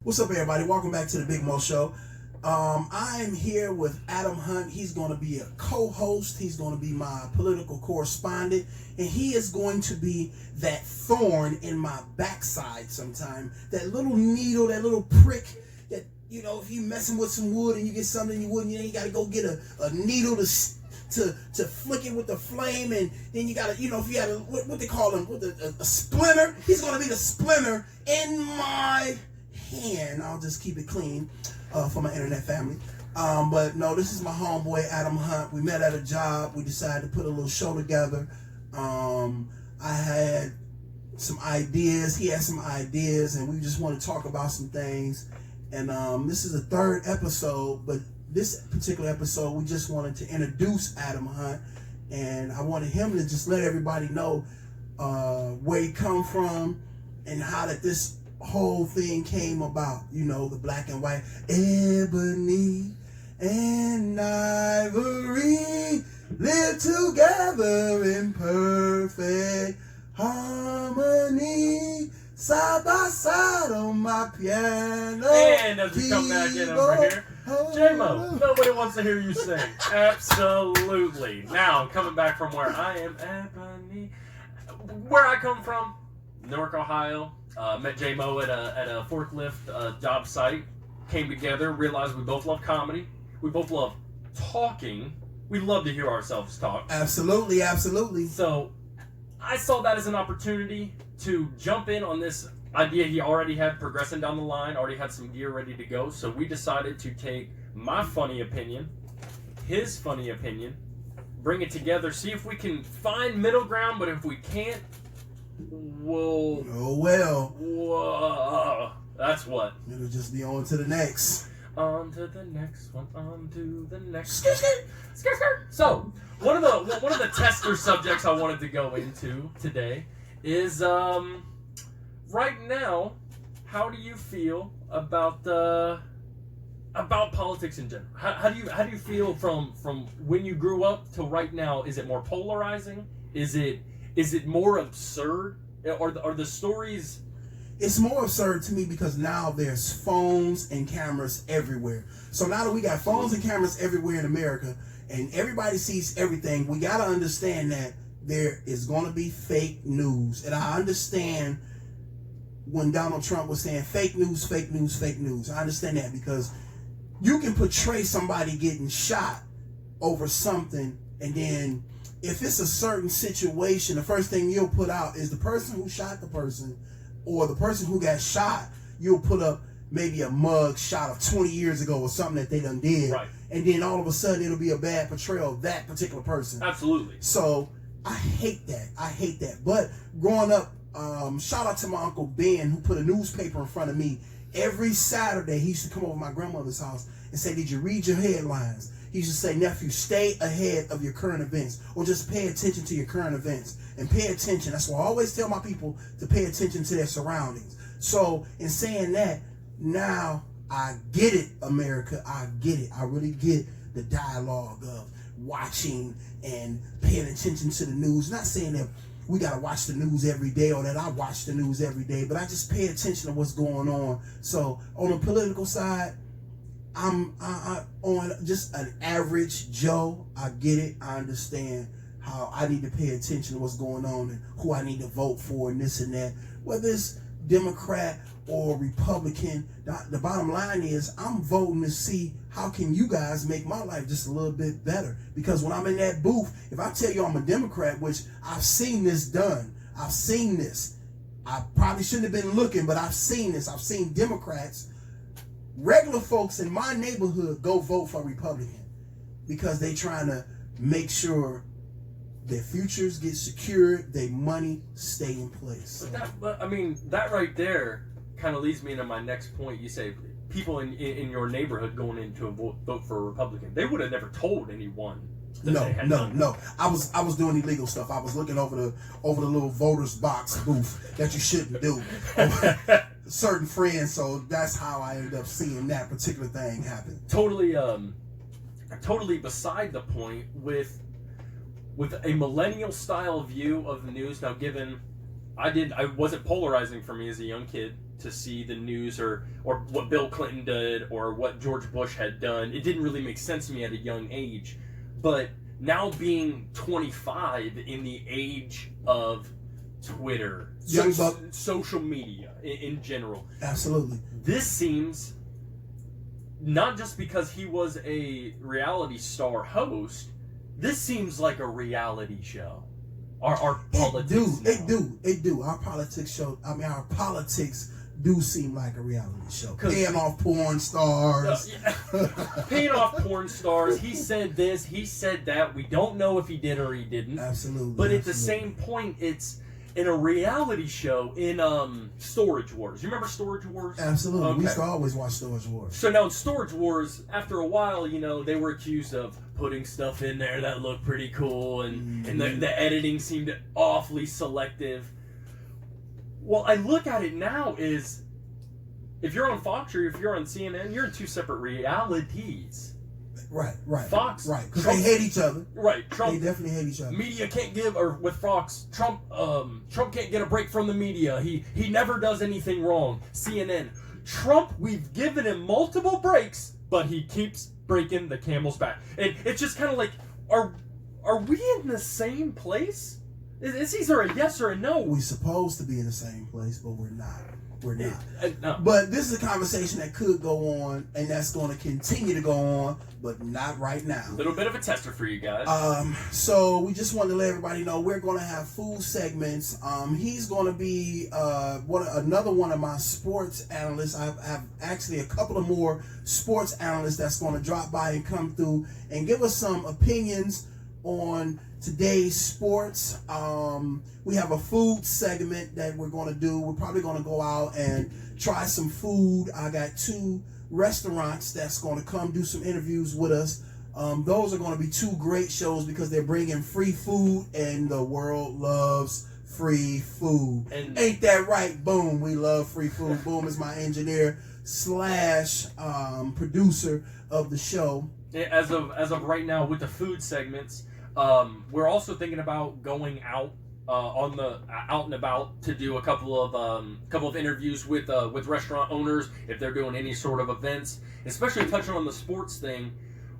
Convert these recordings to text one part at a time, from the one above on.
What's up, everybody? Welcome back to the BigMoe Show. I'm here with Adam Hunt. He's going to be a co-host. He's going to be my political correspondent, and he is going to be that thorn in my backside sometime. That little needle, that little prick that, if you messing with some wood and you get something in your wood, and you got to go get a needle to flick it with the flame, and then you gotta, if you got what they call them, with a splinter. He's gonna be the splinter in my hand. I'll just keep it clean for my internet family. But no, this is my homeboy Adam Hunt. We met at a job. We decided to put a little show together. I had some ideas. He had some ideas, and we just want to talk about some things. And this is the third episode, but this particular episode, we just wanted to introduce Adam Hunt, and I wanted him to just let everybody know where he come from and how that this whole thing came about. The black and white, ebony and ivory live together in perfect harmony, side by side on my piano. And as we come back in over here, J-Mo, nobody wants to hear you sing. Absolutely. Now, coming back from where I am, Ebony, where I come from, Newark, Ohio. Met J-Mo at a forklift job site. Came together, realized we both love comedy. We both love talking. We love to hear ourselves talk. Absolutely, absolutely. So, I saw that as an opportunity to jump in on this idea he already had progressing down the line, already had some gear ready to go. So we decided to take my funny opinion, his funny opinion, bring it together, see if we can find middle ground, but if we can't, we'll... Oh, well. Whoa, that's what. It'll just be on to the next. On to the next one, on to the next one. So, one of the tester subjects I wanted to go into today is right now, how do you feel about politics in general? How do you feel from when you grew up to right now? Is it more polarizing? Is it more absurd? Are the stories? It's more absurd to me because now there's phones and cameras everywhere. So now that we got phones and cameras everywhere in America and everybody sees everything, we got to understand that there is going to be fake news. And I understand when Donald Trump was saying fake news, fake news, fake news. I understand that because you can portray somebody getting shot over something, and then if it's a certain situation, the first thing you'll put out is the person who shot the person, or the person who got shot. You'll put up maybe a mug shot of 20 years ago or something that they done did. Right. And then all of a sudden it'll be a bad portrayal of that particular person. Absolutely. So I hate that. But growing up, shout out to my Uncle Ben, who put a newspaper in front of me. Every Saturday, he used to come over to my grandmother's house and say, "Did you read your headlines?" He used to say, "Nephew, stay ahead of your current events, or just pay attention to your current events." And pay attention. That's why I always tell my people to pay attention to their surroundings. So in saying that, now I get it, America. I get it. I really get the dialogue of watching and paying attention to the news. Not saying that we got to watch the news every day or that I watch the news every day, but I just pay attention to what's going on. So on the political side, I'm on just an average Joe. I get it. I understand how I need to pay attention to what's going on and who I need to vote for and this and that. Whether it's Democrat or Republican, the bottom line is I'm voting to see how can you guys make my life just a little bit better. Because when I'm in that booth, if I tell you I'm a Democrat, which I've seen this done, I've seen this. I probably shouldn't have been looking, but I've seen this. I've seen Democrats, regular folks in my neighborhood, go vote for Republican because they trying to make sure their futures get secured, their money stay in place. That right there kind of leads me into my next point. You say people in your neighborhood going into a vote for a Republican. They would have never told anyone. No. I was doing illegal stuff. I was looking over the little voters box booth that you shouldn't do. Certain friends, so that's how I ended up seeing that particular thing happen. Totally beside the point with a millennial style view of the news. Now, given I wasn't polarizing for me as a young kid. to see the news or what Bill Clinton did or what George Bush had done. It didn't really make sense to me at a young age. But now being 25 in the age of Twitter, social media in general. Absolutely. This seems, not just because he was a reality star host, this seems like a reality show. Our politics. It do. Our politics show. I mean, our politics do seem like a reality show. Paying off porn stars. Paying off porn stars. He said this. He said that. We don't know if he did or he didn't. Absolutely. But at the same point, it's in a reality show in Storage Wars. You remember Storage Wars? Absolutely. Okay. We used to always watch Storage Wars. So now in Storage Wars, after a while, they were accused of putting stuff in there that looked pretty cool, and the editing seemed awfully selective. Well, I look at it now is, if you're on Fox or if you're on CNN, you're in two separate realities. Right. Fox, right, because they hate each other. Right, Trump. They definitely hate each other. Media can't give, or with Fox, Trump can't get a break from the media. He never does anything wrong. CNN, Trump, we've given him multiple breaks, but he keeps breaking the camel's back. And it's just kind of like, are we in the same place? It's either a yes or a no. We're supposed to be in the same place, but we're not. We're not. No. But this is a conversation that could go on, and that's going to continue to go on, but not right now. A little bit of a tester for you guys. So we just wanted to let everybody know we're going to have food segments. He's going to be another one of my sports analysts. I have actually a couple of more sports analysts that's going to drop by and come through and give us some opinions on today's sports. We have a food segment that we're going to do. We're probably going to go out and try some food. I got 2 restaurants that's going to come do some interviews with us. Those are going to be 2 great shows because they're bringing free food, and the world loves free food. And ain't that right? Boom, we love free food. Boom is my engineer / producer of the show. As of right now, with the food segments, we're also thinking about going out out and about to do a couple of interviews with restaurant owners if they're doing any sort of events, especially touching on the sports thing.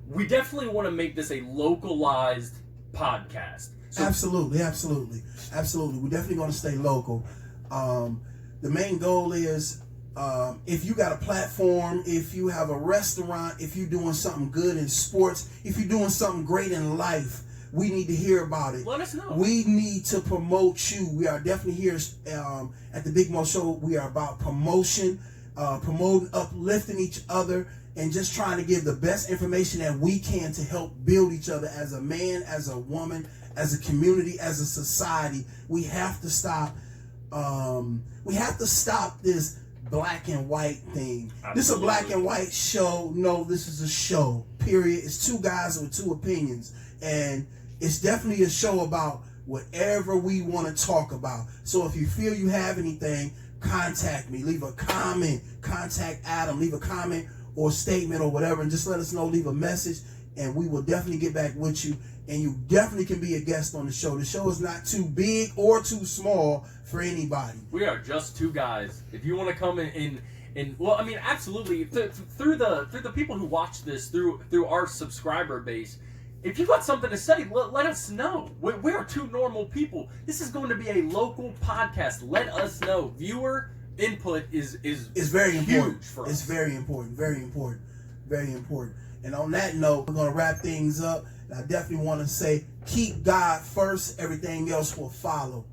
We definitely want to make this a localized podcast. So, absolutely. We're definitely going to stay local. The main goal is, if you got a platform, if you have a restaurant, if you're doing something good in sports, if you're doing something great in life, we need to hear about it. Let us know. We need to promote you. We are definitely here at the BigMoe Show. We are about promotion, promoting, uplifting each other, and just trying to give the best information that we can to help build each other as a man, as a woman, as a community, as a society. We have to stop. We have to stop this black and white thing. Absolutely. This is a black and white show. No, this is a show. Period. It's 2 guys with 2 opinions, and it's definitely a show about whatever we want to talk about. So if you feel you have anything, contact me. Leave a comment. Contact Adam. Leave a comment or statement or whatever, and just let us know. Leave a message, and we will definitely get back with you. And you definitely can be a guest on the show. The show is not too big or too small for anybody. We are just 2 guys. If you want to come in well, I mean, absolutely. Through the people who watch this, through our subscriber base, if you got something to say, let us know. We are 2 normal people. This is going to be a local podcast. Let us know. Viewer input is very important huge for us. It's very important. And on that note, we're going to wrap things up. And I definitely want to say, keep God first. Everything else will follow.